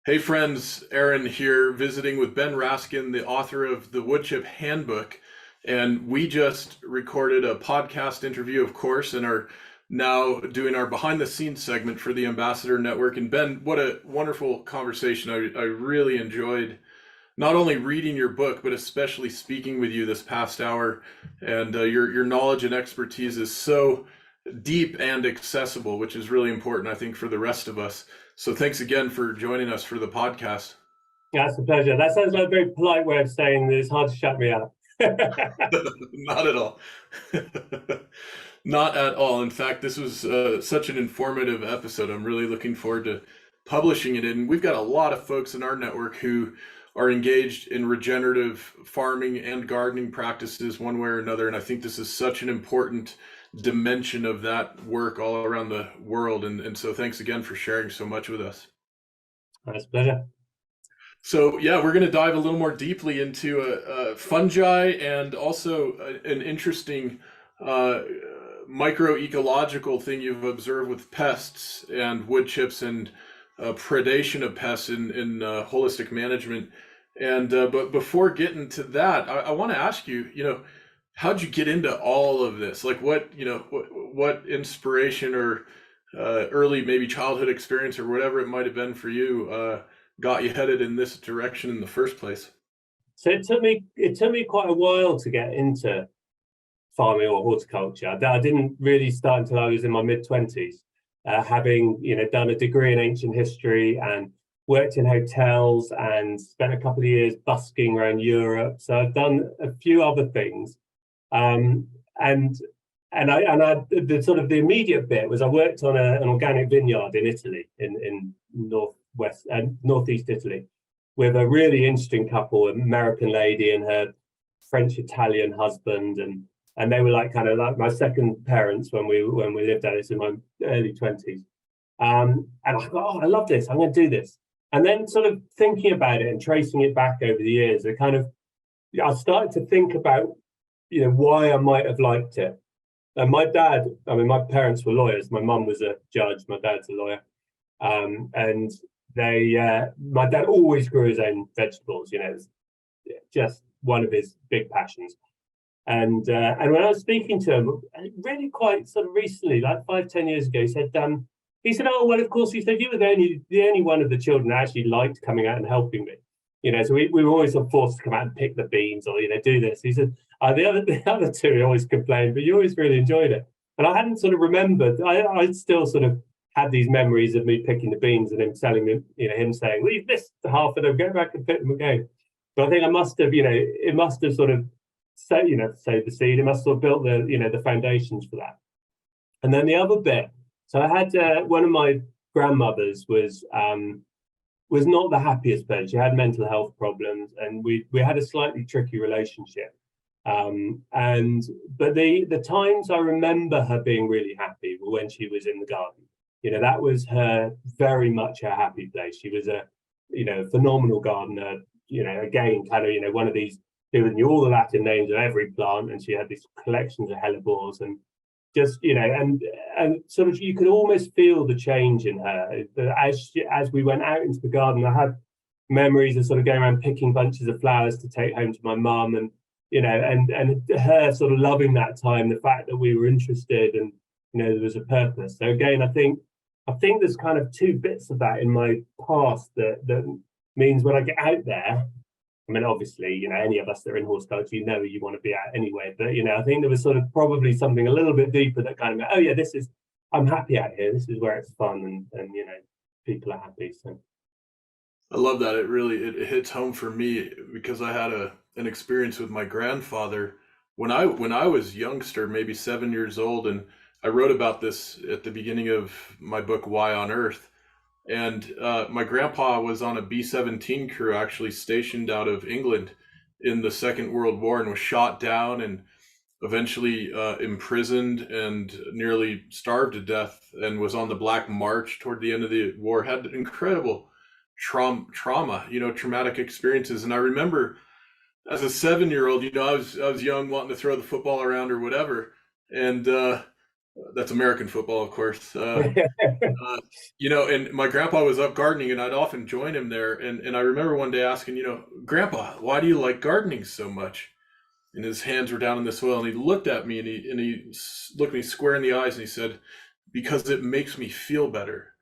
Hey friends, Aaron here visiting with Ben Raskin, the author of the Woodchip Handbook. And we just recorded a podcast interview, of course, and are now doing our behind the scenes segment for the Ambassador Network. And Ben, what a wonderful conversation. I really enjoyed not only reading your book, but especially speaking with you this past hour. And your knowledge and expertise is so deep and accessible, which is really important, I think, for the rest of us. So thanks again for joining us for the podcast. That's a pleasure. That sounds like a very polite way of saying that it's hard to shut me up. Not at all. Not at all. In fact, this was such an informative episode. I'm really looking forward to publishing it. And we've got a lot of folks in our network who are engaged in regenerative farming and gardening practices one way or another. And I think this is such an important dimension of that work all around the world. And so thanks again for sharing so much with us. That's a pleasure. So yeah, we're going to dive a little more deeply into fungi and also an interesting microecological thing you've observed with pests and wood chips and predation of pests in holistic management. And but before getting to that, I want to ask you, how'd you get into all of this? Like what inspiration or early maybe childhood experience or whatever it might have been for you got you headed in this direction in the first place? So it took me quite a while to get into farming or horticulture. I didn't really start until I was in my mid-20s, having done a degree in ancient history and worked in hotels and spent a couple of years busking around Europe. So I've done a few other things. And the sort of the immediate bit was I worked on an organic vineyard in Italy, in northwest and northeast Italy, with a really interesting couple, an American lady and her French Italian husband, and they were like kind of like my second parents when we lived at this in my early 20s. And I thought, oh, I love this. I'm going to do this. And then sort of thinking about it and tracing it back over the years, I started to think about why I might have liked it. And my parents were lawyers. My mum was a judge. My dad's a lawyer. And my dad always grew his own vegetables. It was just one of his big passions. And when I was speaking to him, really quite sort of recently, like 5-10 years ago, he said, oh, well, of course, he said, you were the only one of the children that actually liked coming out and helping me. So we were always sort of forced to come out and pick the beans or, do this. He said, the other two he always complained, but you always really enjoyed it. And I hadn't sort of remembered, I still sort of had these memories of me picking the beans and him telling them, him saying, we've missed half of them, go back and pick them again. But I think I must have, it must have sort of sowed the seed. It must have built the foundations for that. And then the other bit, so I had one of my grandmothers was not the happiest person. She had mental health problems, and we had a slightly tricky relationship. But the times I remember her being really happy were when she was in the garden. That was very much her happy place. She was a phenomenal gardener. Again, kind of one of these who knew all the Latin names of every plant, and she had these collections of hellebores and just and sort of you could almost feel the change in her as we went out into the garden. I had memories of sort of going around picking bunches of flowers to take home to my mum, and and her sort of loving that time, the fact that we were interested and there was a purpose. So again, I think there's kind of two bits of that in my past that means when I get out there, I mean, obviously, any of us that are in horticulture, where you want to be at anyway. But, I think there was sort of probably something a little bit deeper that kind of, oh, yeah, I'm happy out here. This is where it's fun and people are happy. So I love that. It hits home for me because I had an experience with my grandfather when I was youngster, maybe 7 years old, and I wrote about this at the beginning of my book, Why on Earth. And my grandpa was on a B-17 crew, actually stationed out of England in the Second World War, and was shot down and eventually imprisoned and nearly starved to death, and was on the Black March toward the end of the war. Had incredible trauma, traumatic experiences. And I remember as a 7-year-old, I was young, wanting to throw the football around or whatever, and That's American football, of course. Uh, and my grandpa was up gardening, and I'd often join him there. And I remember one day asking, Grandpa, why do you like gardening so much? And his hands were down in the soil, and he looked at me, and he looked me square in the eyes, and he said, "Because it makes me feel better."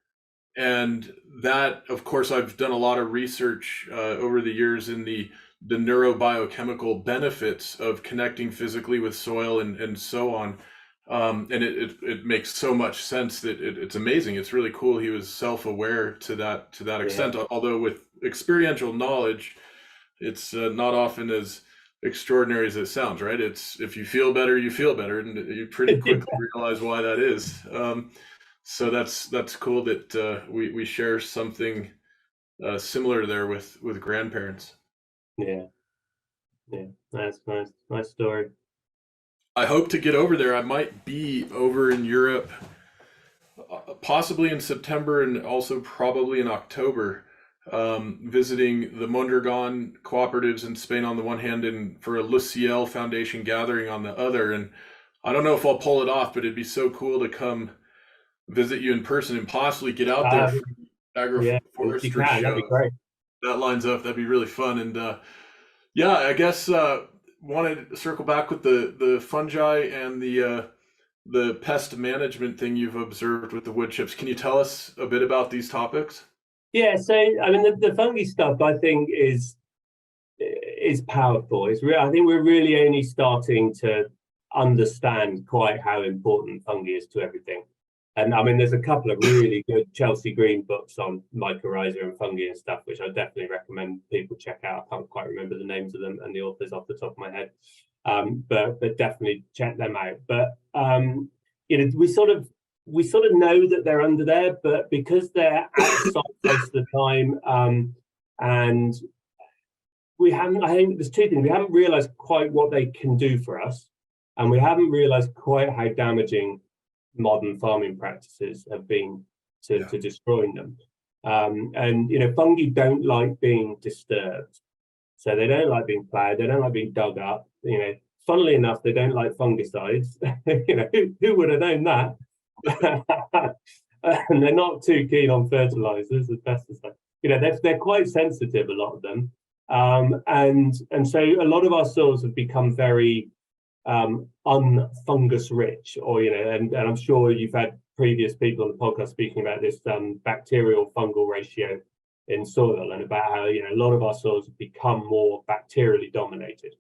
And that, of course, I've done a lot of research over the years in the neurobiochemical benefits of connecting physically with soil and so on. And it makes so much sense that it's amazing. It's really cool. He was self-aware to that Yeah. extent. Although with experiential knowledge, it's not often as extraordinary as it sounds, right? It's if you feel better, you feel better, and you pretty quickly realize why that is. So that's cool that we share something similar there with grandparents. Yeah. Yeah. That's nice. Nice story. I hope to get over there. I might be over in Europe, possibly in September and also probably in October, visiting the Mondragon cooperatives in Spain on the one hand, and for a Luciel Foundation gathering on the other. And I don't know if I'll pull it off, but it'd be so cool to come visit you in person and possibly get out there for the Yeah. If you agroforestry can, that'd be show. great. That lines up. That'd be really fun. And yeah, I guess wanted to circle back with the fungi and the pest management thing you've observed with the wood chips. Can you tell us a bit about these topics? Yeah. So, I mean, the fungi stuff I think is powerful. I think we're really only starting to understand quite how important fungi is to everything. And I mean, there's a couple of really good Chelsea Green books on mycorrhiza and fungi and stuff, which I definitely recommend people check out. I can't quite remember the names of them and the authors off the top of my head, but definitely check them out. But we sort of know that they're under there, but because they're out of sight most of the time, and we haven't. I think there's two things. We haven't realised quite what they can do for us, and we haven't realised quite how damaging modern farming practices have been to Yeah. destroying them. And fungi don't like being disturbed, so they don't like being ploughed. They don't like being dug up. Funnily enough, they don't like fungicides. Who would have known that? And they're not too keen on fertilizers and pesticides. They're quite sensitive, a lot of them. And so a lot of our soils have become very unfungus rich, and I'm sure you've had previous people on the podcast speaking about this bacterial fungal ratio in soil, and about how a lot of our soils have become more bacterially dominated.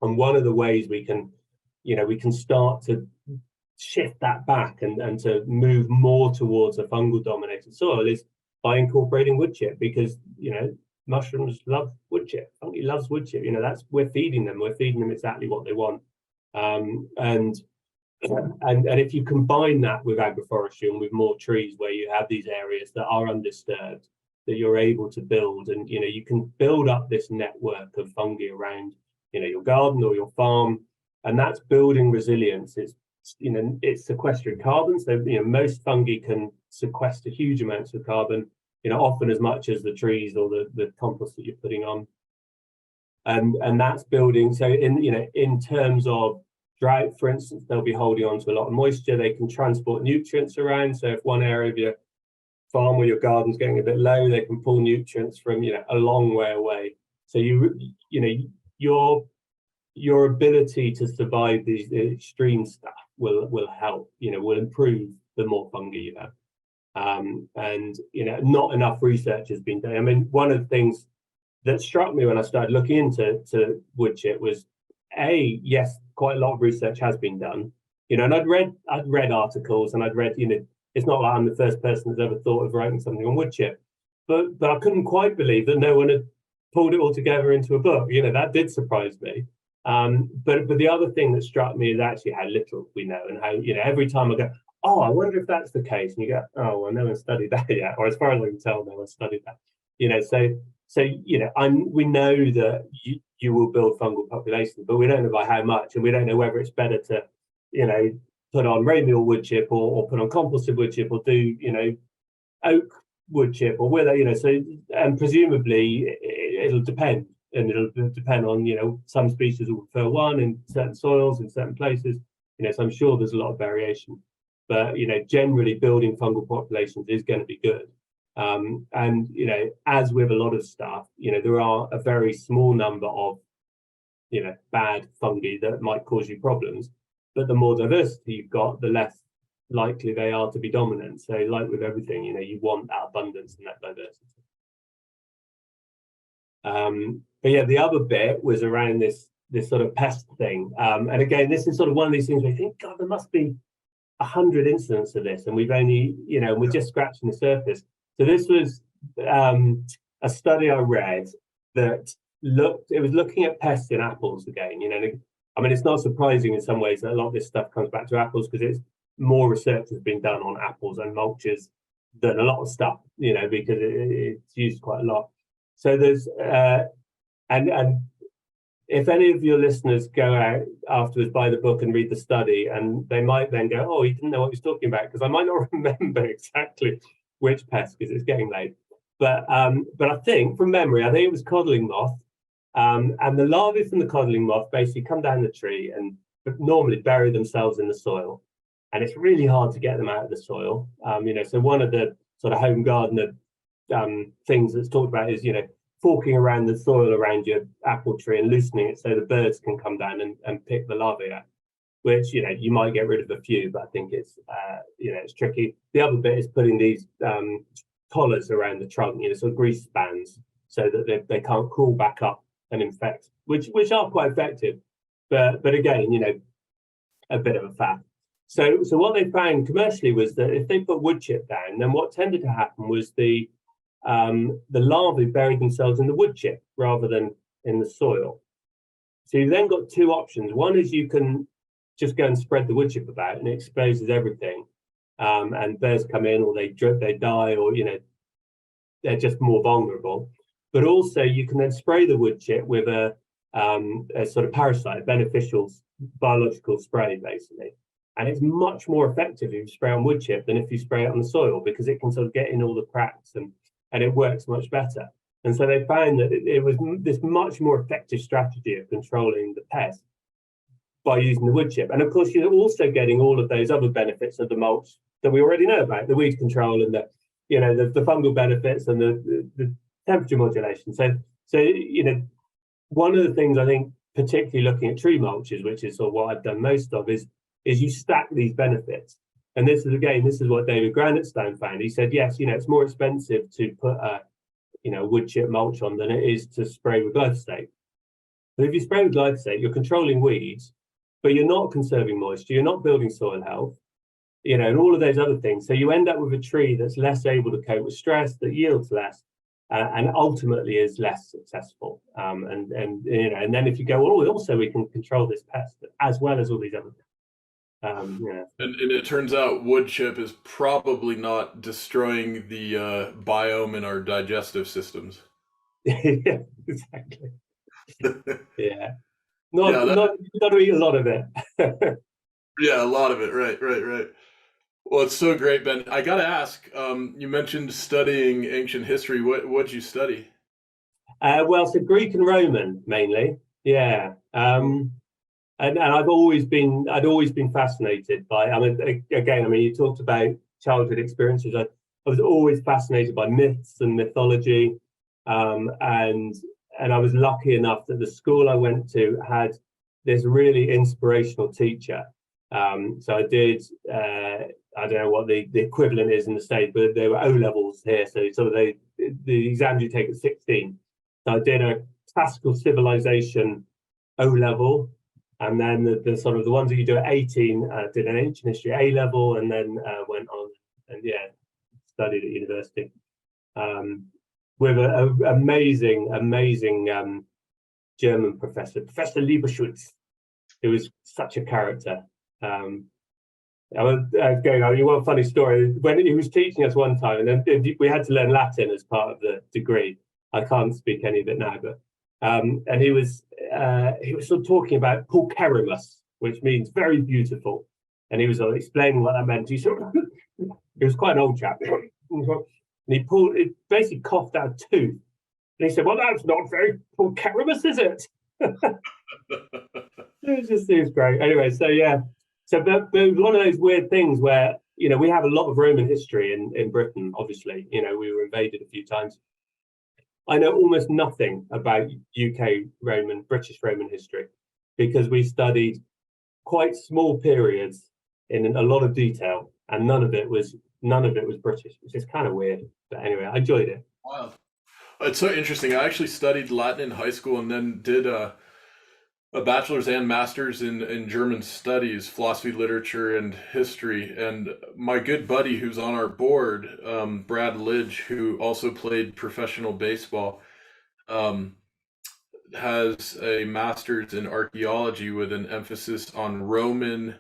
And one of the ways we can start to shift that back and to move more towards a fungal dominated soil is by incorporating wood chip, because mushrooms love wood chip, fungi loves wood chip. We're feeding them exactly what they want. And if you combine that with agroforestry and with more trees, where you have these areas that are undisturbed, that you're able to build, and you can build up this network of fungi around your garden or your farm, and that's building resilience. It's sequestering carbon. So most fungi can sequester huge amounts of carbon, often as much as the trees or the compost that you're putting on. And that's building. So in terms of drought, for instance, they'll be holding on to a lot of moisture. They can transport nutrients around. So if one area of your farm or your garden's getting a bit low, they can pull nutrients from a long way away. So your ability to survive these extreme stuff will help. Will improve the more fungi you have. And not enough research has been done. I mean, one of the things that struck me when I started looking into wood chip was, yes, quite a lot of research has been done, and I'd read articles, and I'd read, it's not like I'm the first person that's ever thought of writing something on wood chip, but I couldn't quite believe that no one had pulled it all together into a book. That did surprise me. But the other thing that struck me is actually how little we know, and how every time I go, oh, I wonder if that's the case, and you go, oh, well, no one studied that yet, or as far as I can tell, no one studied that. So we know that you will build fungal populations, but we don't know by how much, and we don't know whether it's better to, put on raymeal wood chip or put on composted wood chip, or do oak wood chip, or whether So, and presumably it'll depend, and it'll depend on some species will prefer one in certain soils in certain places. So I'm sure there's a lot of variation. but generally building fungal populations is going to be good. And as with a lot of stuff, there are a very small number of bad fungi that might cause you problems, but the more diversity you've got, the less likely they are to be dominant. So like with everything, you want that abundance and that diversity. But yeah, the other bit was around this sort of pest thing. And again, this is sort of one of these things where you think, God, there must be 100 incidents of this, and we've only, we're just scratching the surface. So this was a study I read that was looking at pests in apples again. I mean, it's not surprising in some ways that a lot of this stuff comes back to apples, because it's more research has been done on apples and mulches than a lot of stuff, because it's used quite a lot. So there's and if any of your listeners go out afterwards, buy the book and read the study, and they might then go, oh, he didn't know what he was talking about, because I might not remember exactly which pest, because it's getting late. But I think from memory, I think it was codling moth. And the larvae from the codling moth basically come down the tree and normally bury themselves in the soil. And it's really hard to get them out of the soil. So one of the sort of home gardener things that's talked about is, forking around the soil around your apple tree and loosening it so the birds can come down and pick the larvae out, which, you might get rid of a few, but I think it's, it's tricky. The other bit is putting these collars around the trunk, sort of grease bands, so that they can't crawl back up and infect, which are quite effective. But again, a bit of a fact. So what they found commercially was that if they put wood chip down, then what tended to happen was the larvae buried themselves in the wood chip rather than in the soil. So you then got two options. One is you can just go and spread the wood chip about, and it exposes everything, and bears come in, or they die, or they're just more vulnerable. But also you can then spray the wood chip with a sort of parasite, beneficial biological spray, basically. And it's much more effective if you spray on wood chip than if you spray it on the soil, because it can sort of get in all the cracks, and it works much better. And so they found that it was this much more effective strategy of controlling the pest by using the wood chip. And of course, you're also getting all of those other benefits of the mulch that we already know about, the weed control and the fungal benefits and the temperature modulation. So one of the things I think, particularly looking at tree mulches, which is sort of what I've done most of, is you stack these benefits. And this is what David Granatstein found. He said, yes, it's more expensive to put a wood chip mulch on than it is to spray with glyphosate. But if you spray with glyphosate, you're controlling weeds, but you're not conserving moisture, you're not building soil health, and all of those other things. So you end up with a tree that's less able to cope with stress, that yields less, and ultimately is less successful. And then if you go, oh, also we can control this pest as well as all these other things. And it turns out wood chip is probably not destroying the biome in our digestive systems. Yeah, exactly. Yeah. You got to eat a lot of it. Yeah, a lot of it. Right. Well, it's so great, Ben. I got to ask, you mentioned studying ancient history. What'd you study? So Greek and Roman mainly. Yeah. And I'd always been fascinated by. You talked about childhood experiences. I was always fascinated by myths and mythology, and I was lucky enough that the school I went to had this really inspirational teacher. So I did. I don't know what the equivalent is in the States, but there were O levels here. So the exams you take at 16. So I did a classical civilization O level. And then the sort of the ones that you do at 18, did an ancient history A level, and then went on and studied at university with an amazing German professor, Professor Lieberschutz, who was such a character. One funny story. When he was teaching us one time, and then we had to learn Latin as part of the degree. I can't speak any of it now, but and he was sort of talking about pulcherimus, which means very beautiful, and he was explaining what that meant. He was quite an old chap, and he basically coughed out a tooth, and he said, "Well, that's not very pulcherimus, is it?" It was great. Anyway, but it was one of those weird things where we have a lot of Roman history in Britain, obviously. We were invaded a few times. I know almost nothing about UK British Roman history, because we studied quite small periods in a lot of detail, and none of it was British, which is kind of weird. But anyway, I enjoyed it. Wow. It's so interesting. I actually studied Latin in high school and then did a bachelor's and master's in German studies, philosophy, literature, and history. And my good buddy who's on our board, Brad Lidge, who also played professional baseball, um, has a master's in archaeology with an emphasis on Roman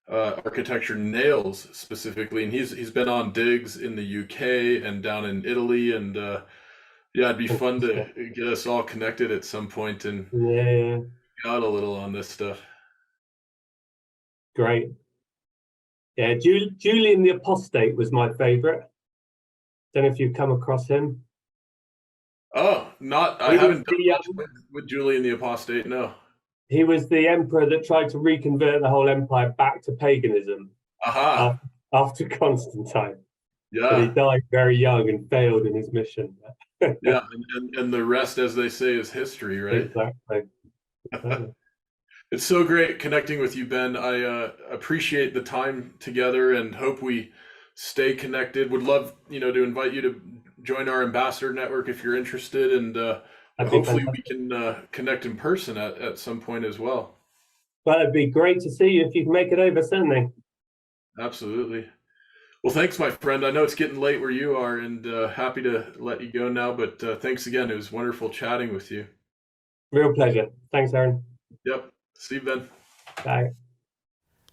architecture nails specifically. And he's been on digs in the UK and down in Italy. And yeah, it'd be fun to get us all connected at some point and Yeah, out a little on this stuff. great. Yeah, Julian the Apostate was my favorite. Don't know if you've come across him. Oh, not I He was haven't done much with Julian the Apostate. No. he was the emperor that tried to reconvert the whole empire back to paganism Aha. after Constantine, but he Yeah. died very young and failed in his mission. Yeah. And the rest, as they say, is history, right? Exactly. It's so great connecting with you, Ben. I appreciate the time together and hope we stay connected. Would love, to invite you to join our ambassador network if you're interested, and hopefully we can connect in person at some point as well. Well, it'd be great to see you if you can make it over Sunday. Absolutely. Well, thanks, my friend. I know it's getting late where you are, and happy to let you go now. But thanks again. It was wonderful chatting with you. Real pleasure. Thanks, Aaron. Yep. See you, Ben. Bye.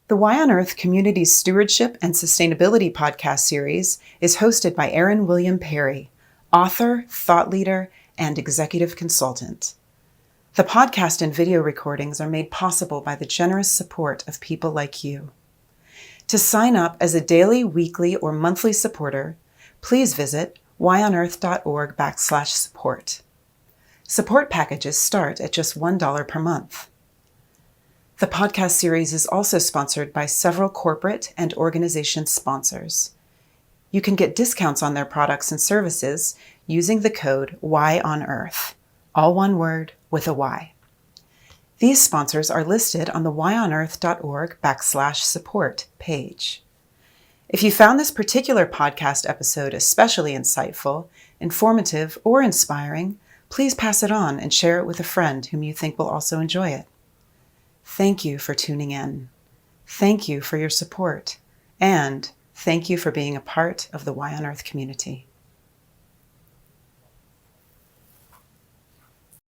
The Y on Earth Community Stewardship and Sustainability podcast series is hosted by Aaron William Perry, author, thought leader, and executive consultant. The podcast and video recordings are made possible by the generous support of people like you. To sign up as a daily, weekly, or monthly supporter, please visit yonearth.org/support. Support packages start at just $1 per month. The podcast series is also sponsored by several corporate and organization sponsors. You can get discounts on their products and services using the code YONEARTH, all one word with a Y. These sponsors are listed on the yonearth.org/support page. If you found this particular podcast episode especially insightful, informative, or inspiring, please pass it on and share it with a friend whom you think will also enjoy it. Thank you for tuning in. Thank you for your support. And thank you for being a part of the Y on Earth community.